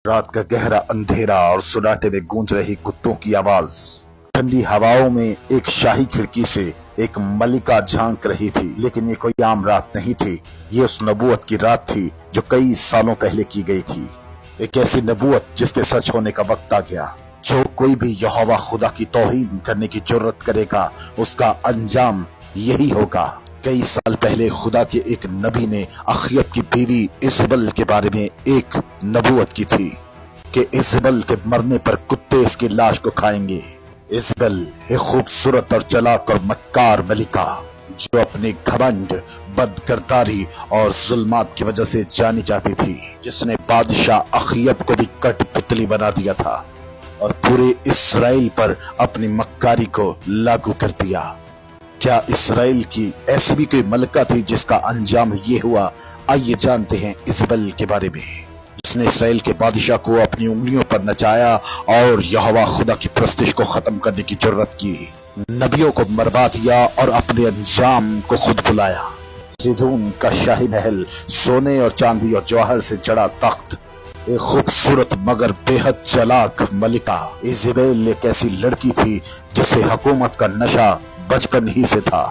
رات کا گہرا اندھیرا اور سناٹے میں گونج رہی کتوں کی آواز، ٹھنڈی ہواؤں میں ایک شاہی کھڑکی سے ایک ملکہ جھانک رہی تھی۔ لیکن یہ کوئی عام رات نہیں تھی، یہ اس نبوت کی رات تھی جو کئی سالوں پہلے کی گئی تھی۔ ایک ایسی نبوت جس کے سچ ہونے کا وقت آ گیا۔ جو کوئی بھی یہوہ خدا کی توہین کرنے کی جرت کرے گا اس کا انجام یہی ہوگا۔ کئی سال پہلے خدا کے ایک نبی نے اخیب کی بیوی ایزبل کے بارے میں ایک نبوت کی تھی کہ ایزبل کے مرنے پر کتے اس کی لاش کو کھائیں گے۔ ایزبل ایک خوبصورت اور چلاک اور مکار ملکہ جو اپنے گھمنڈ، بد کرداری اور ظلمات کی وجہ سے جانی جاتی تھی، جس نے بادشاہ اخیب کو بھی کٹ پتلی بنا دیا تھا اور پورے اسرائیل پر اپنی مکاری کو لاگو کر دیا۔ کیا اسرائیل کی ایسی بھی کوئی ملکہ تھی جس کا انجام یہ ہوا؟ آئیے جانتے ہیں ایزبل کے بارے میں، جس نے اسرائیل کے بادشاہ کو اپنی انگلیوں پر نچایا اور یہوہ خدا کی پرستش کو ختم کرنے کی جرت کی، نبیوں کو مروا دیا اور اپنے انجام کو خود بلایا۔ زیدون کا شاہی محل، سونے اور چاندی اور جواہر سے جڑا تخت، ایک خوبصورت مگر بے حد چلاک ملکہ۔ ایزبل ایک ایسی لڑکی تھی جسے حکومت کا نشہ بچپن ہی سے تھا۔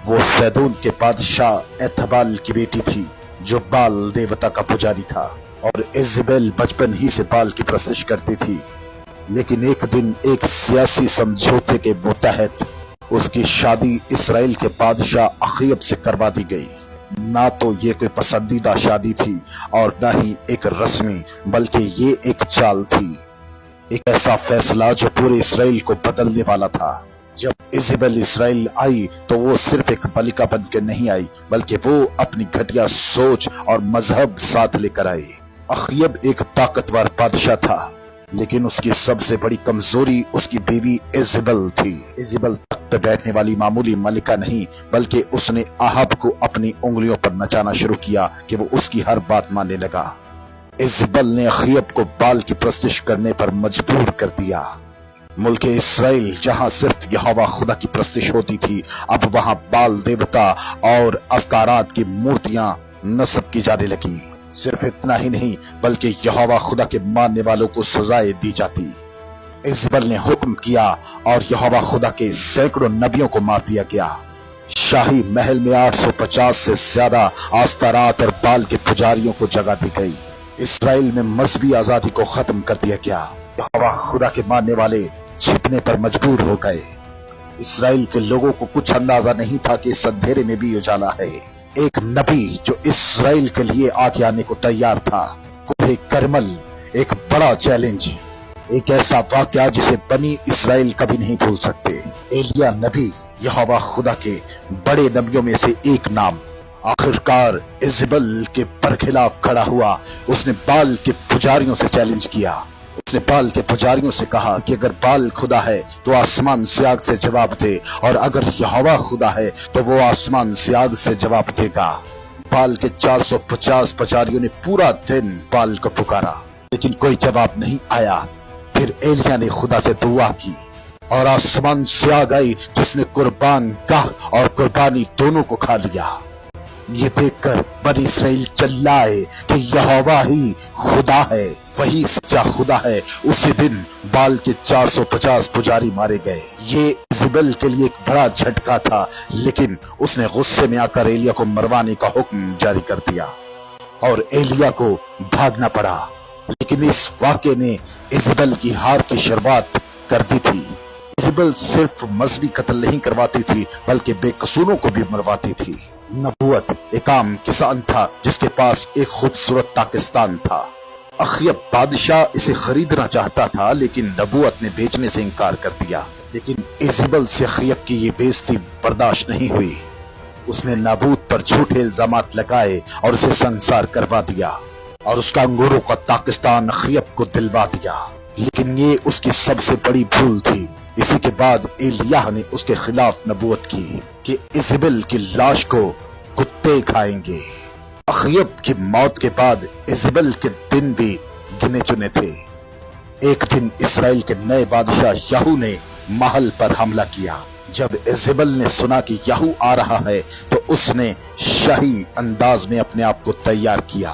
وہ سیدون کے بادشاہ ایتھبال کی بیٹی تھی جو بال دیوتا کا پجاری تھا، اور ایزبل بچپن ہی سے بال کی پرستش کرتی تھی۔ لیکن ایک دن ایک سیاسی سمجھوتے کے متحد اس کی شادی اسرائیل کے بادشاہ اخیب سے کروا دی گئی۔ نہ تو یہ کوئی پسندیدہ شادی تھی اور نہ ہی ایک رسمی، بلکہ یہ ایک چال تھی، ایک ایسا فیصلہ جو پورے اسرائیل کو بدلنے والا تھا۔ جب ایزبل اسرائیل آئی تو وہ صرف ایک ملکہ بن کے نہیں آئی، بلکہ وہ اپنی گھٹیا سوچ اور مذہب ساتھ لے کر آئی۔ اخیب ایک طاقتور بادشاہ تھا، لیکن اس کی سب سے بڑی کمزوری اس کی بیوی ایزبل تھی۔ ایزبل تخت پہ بیٹھنے والی معمولی ملکہ نہیں، بلکہ اس نے آہاب کو اپنی انگلیوں پر نچانا شروع کیا کہ وہ اس کی ہر بات ماننے لگا۔ ایزبل نے اخیب کو بال کی پرستش کرنے پر مجبور کر دیا۔ ملک اسرائیل جہاں صرف یہوہ خدا کی پرستش ہوتی تھی، اب وہاں بال دیوتا اور افکارات کی مورتیاں نصب کی جانے لگی۔ صرف اتنا ہی نہیں بلکہ یہوہ خدا کے ماننے والوں کو سزائیں دی جاتی۔ ایزبل نے حکم کیا اور یہوہ خدا کے سینکڑوں نبیوں کو مار دیا گیا۔ شاہی محل میں 850 سے زیادہ آستارات اور بال کے پجاریوں کو جگہ دی گئی۔ اسرائیل میں مذہبی آزادی کو ختم کر دیا گیا۔ یہوہ خدا کے ماننے والے چھپنے پر مجبور ہو گئے۔ اسرائیل کے لوگوں کو کچھ اندازہ نہیں تھا کہ اس اندھیرے میں بھی اجالا ہے۔ ایک نبی جو اسرائیل کے لیے آگے آنے کو تیار تھا۔ کوہ کرمل، ایک بڑا چیلنج، ایک ایسا واقعہ جسے بنی اسرائیل کبھی نہیں بھول سکتے۔ ایلیا نبی، یہوہ خدا کے بڑے نبیوں میں سے ایک نام، آخرکار ایزبل کے برخلاف کھڑا ہوا۔ اس نے بال کے پجاریوں سے چیلنج کیا۔ اس نے بال کے پجاریوں سے کہا کہ اگر بال خدا ہے تو آسمان سے آگ سے جواب دے، اور اگر یہوہ خدا ہے تو وہ آسمان سے آگ سے جواب دے گا۔ بال کے 450 پجاریوں نے پورا دن بال کو پکارا، لیکن کوئی جواب نہیں آیا۔ پھر ایلیا نے خدا سے دعا کی اور آسمان سے آگ آئی جس نے قربان گاہ اور قربانی دونوں کو کھا لیا۔ یہ دیکھ کر بنی اسرائیل چلائے کہ یہوہ ہی خدا ہے، وہی سچا خدا ہے۔ اسی دن بال کے 450 پجاری مارے گئے۔ یہ ایزبل کے لیے ایک بڑا جھٹکا تھا، لیکن اس نے غصے میں آ کر ایلیا کو مروانے کا حکم جاری کر دیا اور ایلیا کو بھاگنا پڑا۔ لیکن اس واقعے نے ایزبل کی ہار کی شروعات کر دی تھی۔ ایزبل صرف مذہبی قتل نہیں کرواتی تھی بلکہ بے قصوروں کو بھی مرواتی تھی۔ نبوت ایک عام کسان تھا جس کے پاس ایک خوبصورت پاکستان تھا۔ اخیب بادشاہ اسے خریدنا چاہتا تھا، لیکن نبوت نے بیچنے سے انکار کر دیا۔ لیکن ایزبل سے اخیب کی یہ بےعزتی برداشت نہیں ہوئی۔ اس نے نبوت پر جھوٹے الزامات لگائے اور اسے سنسار کروا دیا، اور اس کا انگوروں کا پاکستان اخیب کو دلوا دیا۔ لیکن یہ اس کی سب سے بڑی بھول تھی۔ اسی کے بعد ایلیاہ نے اس کے خلاف نبوت کی کہ ایزبل کی لاش کو کتے کھائیں گے۔ اخیب کی موت کے بعد ایزبل کے دن بھی گنے چنے تھے۔ ایک دن اسرائیل کے نئے بادشاہ یہو نے محل پر حملہ کیا۔ جب ایزبل نے سنا کہ یہو آ رہا ہے تو اس نے شاہی انداز میں اپنے آپ کو تیار کیا۔